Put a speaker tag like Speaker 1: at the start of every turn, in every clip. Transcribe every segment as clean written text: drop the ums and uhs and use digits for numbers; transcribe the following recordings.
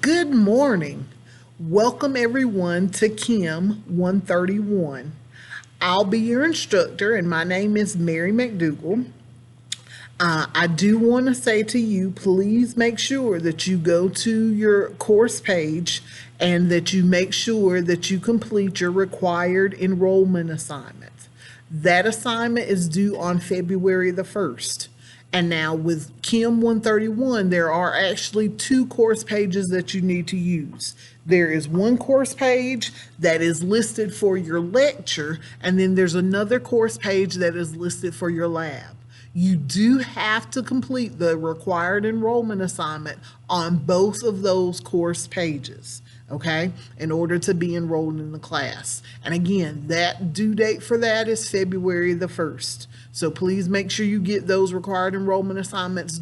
Speaker 1: Good morning. Welcome everyone to Chem 131. I'll be your instructor, and my name is Mary McDougall. I do want to say to you, please make sure that you go to your course page and that you make sure that you complete your required enrollment assignment. That assignment is due on February the 1st. And now with Chem 131, there are actually two course pages that you need to use. There is one course page that is listed for your lecture, and then there's another course page that is listed for your lab. You do have to complete the required enrollment assignment on both of those course pages, okay, in order to be enrolled in the class. And again, that due date for that is February the 1st. So please make sure you get those required enrollment assignments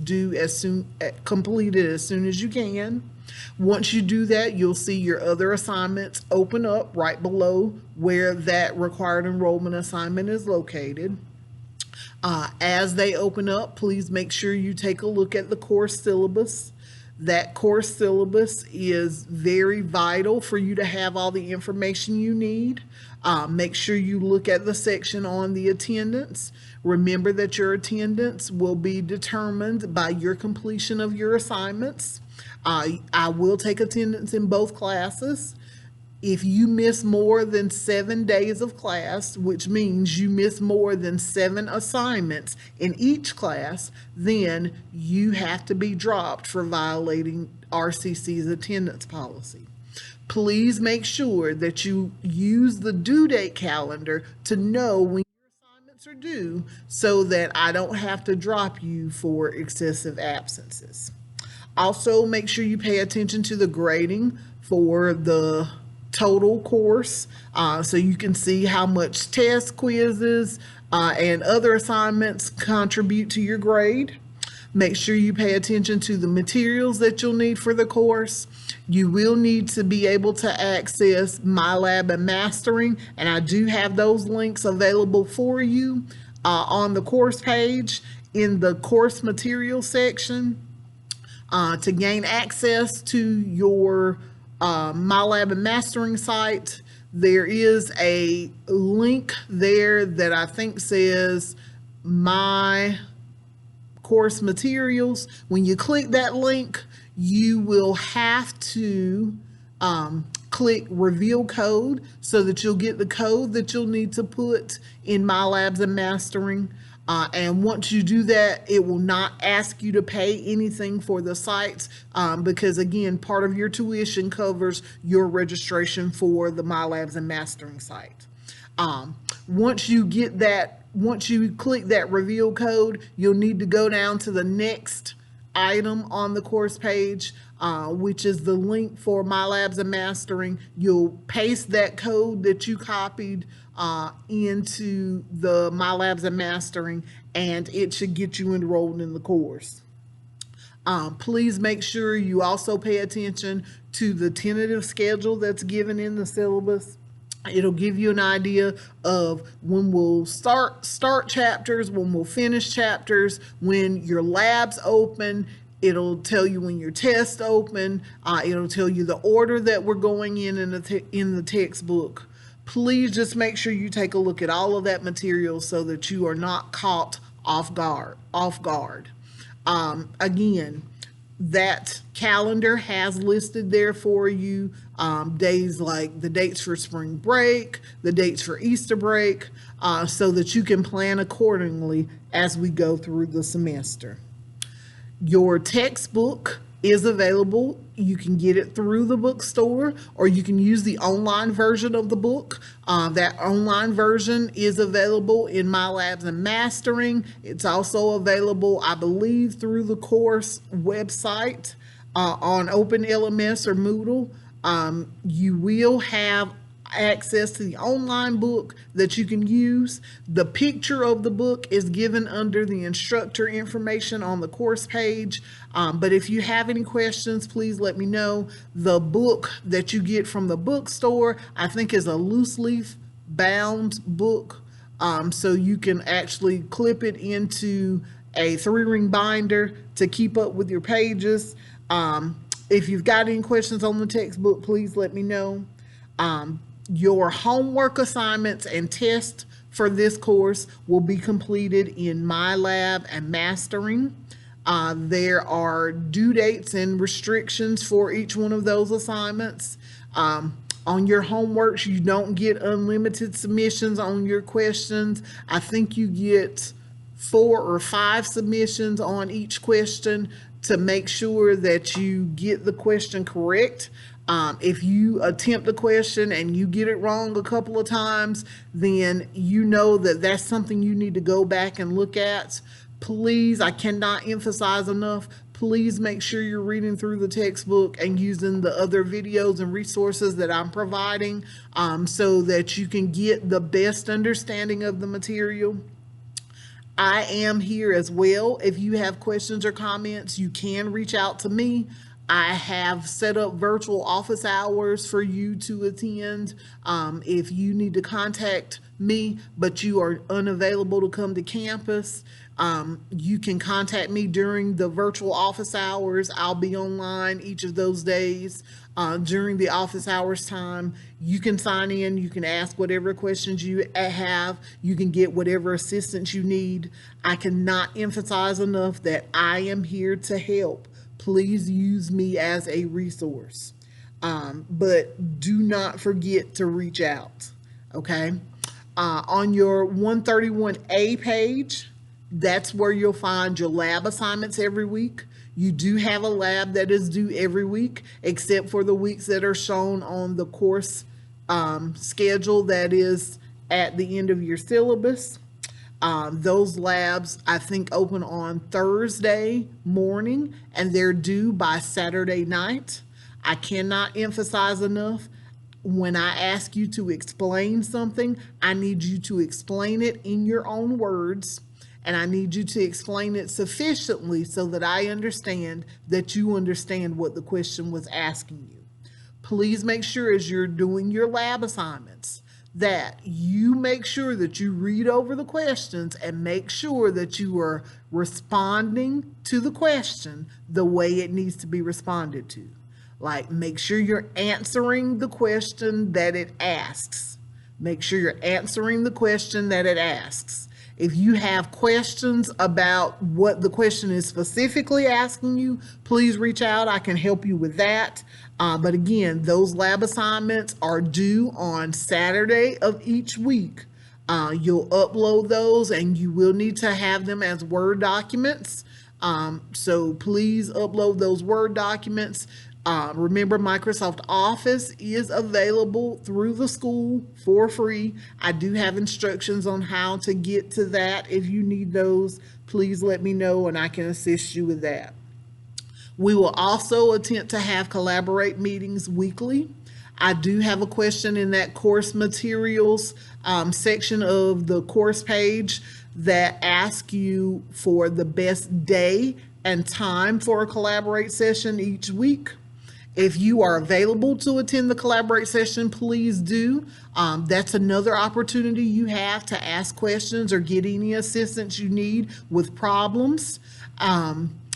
Speaker 1: completed as soon as you can. Once you do that, you'll see your other assignments open up right below where that required enrollment assignment is located. As they open up, please make sure you take a look at the course syllabus. That course syllabus is very vital for you to have all the information you need. Make sure you look at the section on the attendance. Remember that your attendance will be determined by your completion of your assignments. I will take attendance in both classes. If you miss more than 7 days of class, which means you miss more than 7 assignments in each class, then you have to be dropped for violating RCC's attendance policy. Please make sure that you use the due date calendar to know when your assignments are due so that I don't have to drop you for excessive absences. Also, make sure you pay attention to the grading for the total course so you can see how much test quizzes and other assignments contribute to your grade. Make sure you pay attention to the materials that you'll need for the course. You will need to be able to access MyLab and Mastering, and I do have those links available for you on the course page in the course materials section. To gain access to your MyLab and Mastering site, there is a link there that I think says My Course Materials. When you click that link, you will have to click Reveal Code so that you'll get the code that you'll need to put in MyLabs and Mastering. And once you do that, it will not ask you to pay anything for the sites because, again, part of your tuition covers your registration for the MyLabs and Mastering site. Once you click that reveal code, you'll need to go down to the next item on the course page, which is the link for MyLabs and Mastering. You'll paste that code that you copied into the MyLabs and Mastering, and it should get you enrolled in the course. Please make sure you also pay attention to the tentative schedule that's given in the syllabus. It'll give you an idea of when we'll start chapters, when we'll finish chapters, when your labs open. It'll tell you when your tests open. It'll tell you the order that we're going in the textbook. Please just make sure you take a look at all of that material so that you are not caught off guard. Again, that calendar has listed there for you days like the dates for spring break, the dates for Easter break, so that you can plan accordingly as we go through the semester. Your textbook is available. You can get it through the bookstore, or you can use the online version of the book. That online version is available in MyLabs and Mastering. It's also available, I believe, through the course website on OpenLMS or Moodle. You will have access to the online book that you can use. The picture of the book is given under the instructor information on the course page. But if you have any questions, please let me know. The book that you get from the bookstore, I think, is a loose leaf bound book. So you can actually clip it into a 3-ring binder to keep up with your pages. If you've got any questions on the textbook, please let me know. Your homework assignments and tests for this course will be completed in My Lab and Mastering. There are due dates and restrictions for each one of those assignments. On your homeworks, you don't get unlimited submissions on your questions. I think you get 4 or 5 submissions on each question to make sure that you get the question correct. If you attempt a question and you get it wrong a couple of times, then you know that that's something you need to go back and look at. Please, I cannot emphasize enough, please make sure you're reading through the textbook and using the other videos and resources that I'm providing, so that you can get the best understanding of the material. I am here as well. If you have questions or comments, you can reach out to me. I have set up virtual office hours for you to attend. If you need to contact me, but you are unavailable to come to campus, you can contact me during the virtual office hours. I'll be online each of those days. During the office hours time, you can sign in, you can ask whatever questions you have, you can get whatever assistance you need. I cannot emphasize enough that I am here to help. Please use me as a resource. But do not forget to reach out, okay? On your 131A page, that's where you'll find your lab assignments every week. You do have a lab that is due every week, except for the weeks that are shown on the course schedule that is at the end of your syllabus. Those labs, I think, open on Thursday morning, and they're due by Saturday night. I cannot emphasize enough, when I ask you to explain something, I need you to explain it in your own words, and I need you to explain it sufficiently so that I understand that you understand what the question was asking you. Please make sure as you're doing your lab assignments that you make sure that you read over the questions and make sure that you are responding to the question the way it needs to be responded to. Like, make sure you're answering the question that it asks. Make sure you're answering the question that it asks. If you have questions about what the question is specifically asking you, please reach out. I can help you with that. But again, those lab assignments are due on Saturday of each week. You'll upload those, and you will need to have them as Word documents. So please upload those Word documents. Remember, Microsoft Office is available through the school for free. I do have instructions on how to get to that. If you need those, please let me know and I can assist you with that. We will also attempt to have Collaborate meetings weekly. I do have a question in that course materials section of the course page that asks you for the best day and time for a Collaborate session each week. If you are available to attend the Collaborate session, please do. That's another opportunity you have to ask questions or get any assistance you need with problems.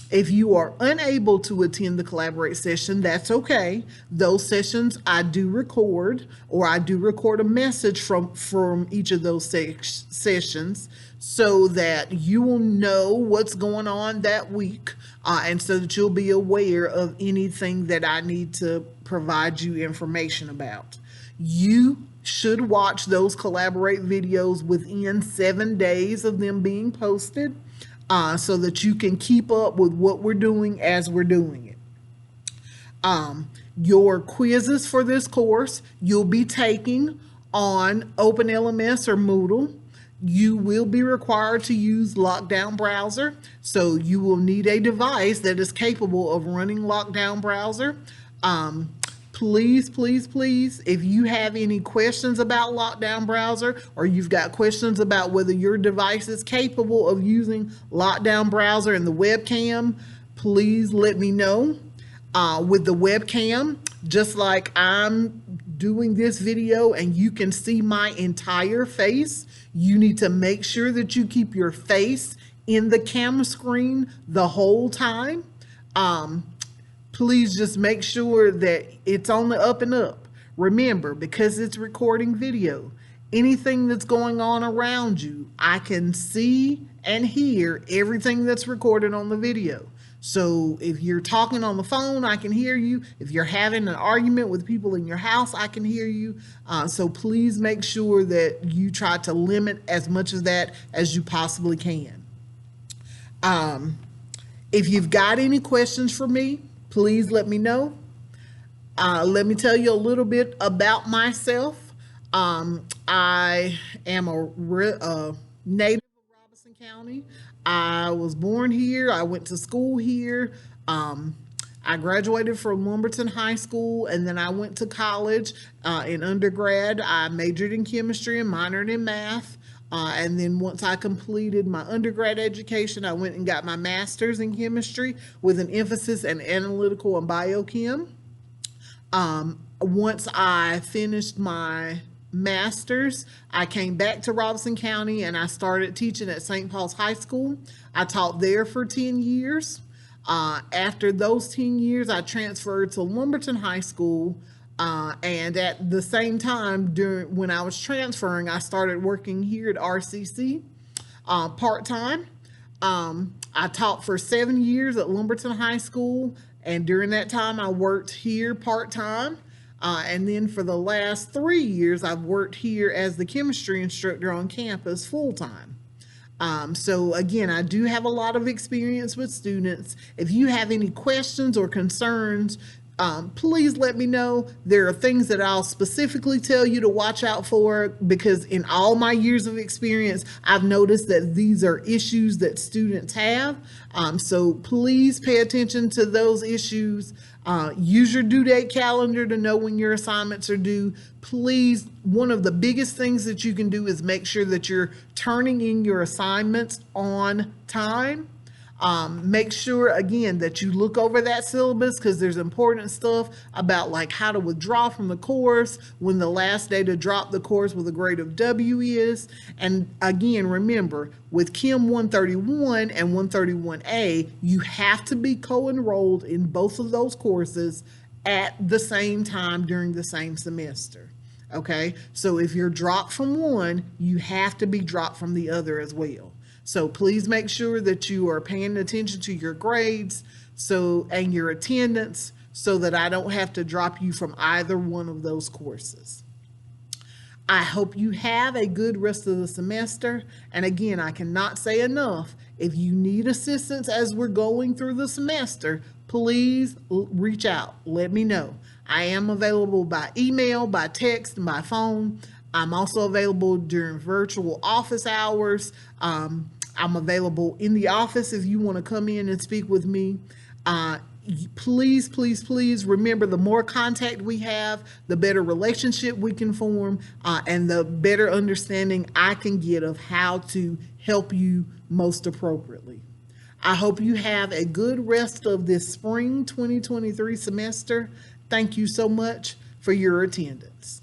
Speaker 1: If you are unable to attend the Collaborate session, that's okay. Those sessions I do record, or I do record a message from each of those sessions so that you will know what's going on that week, and so that you'll be aware of anything that I need to provide you information about. You should watch those Collaborate videos within 7 days of them being posted, so that you can keep up with what we're doing as we're doing it. Your quizzes for this course, you'll be taking on OpenLMS or Moodle. You will be required to use Lockdown Browser, so you will need a device that is capable of running Lockdown Browser. Please, please, please, if you have any questions about Lockdown Browser, or you've got questions about whether your device is capable of using Lockdown Browser and the webcam, please let me know. With the webcam, just like I'm doing this video and you can see my entire face, you need to make sure that you keep your face in the camera screen the whole time. please just make sure that it's on the up and up. Remember, because it's recording video, anything that's going on around you, I can see and hear everything that's recorded on the video. So if you're talking on the phone, I can hear you. If you're having an argument with people in your house, I can hear you. So please make sure that you try to limit as much of that as you possibly can. If you've got any questions for me, please let me know. Let me tell you a little bit about myself. I am a native of Robeson County. I was born here. I went to school here. I graduated from Lumberton High School, and then I went to college. In undergrad, I majored in chemistry and minored in math. And then once I completed my undergrad education, I went and got my master's in chemistry with an emphasis in analytical and biochem. Once I finished my master's, I came back to Robeson County and I started teaching at St. Paul's High School. I taught there for 10 years. After those 10 years, I transferred to Lumberton High School. And at the same time, when I was transferring, I started working here at RCC part-time. I taught for 7 years at Lumberton High School, and during that time, I worked here part-time. And then for the last 3 years, I've worked here as the chemistry instructor on campus full-time. So again, I do have a lot of experience with students. If you have any questions or concerns, please let me know. There are things that I'll specifically tell you to watch out for, because in all my years of experience, I've noticed that these are issues that students have. So please pay attention to those issues. Use your due date calendar to know when your assignments are due. Please, one of the biggest things that you can do is make sure that you're turning in your assignments on time. Make sure, again, that you look over that syllabus, because there's important stuff about like how to withdraw from the course, when the last day to drop the course with a grade of W is. And again, remember, with Chem 131 and 131A, you have to be co-enrolled in both of those courses at the same time during the same semester. Okay, so if you're dropped from one, you have to be dropped from the other as well. So please make sure that you are paying attention to your grades and your attendance, so that I don't have to drop you from either one of those courses. I hope you have a good rest of the semester. And again, I cannot say enough, if you need assistance as we're going through the semester, please reach out. Let me know. I am available by email, by text, and by phone. I'm also available during virtual office hours. I'm available in the office if you want to come in and speak with me. Please, please, please remember, the more contact we have, the better relationship we can form, and the better understanding I can get of how to help you most appropriately. I hope you have a good rest of this spring 2023 semester. Thank you so much for your attendance.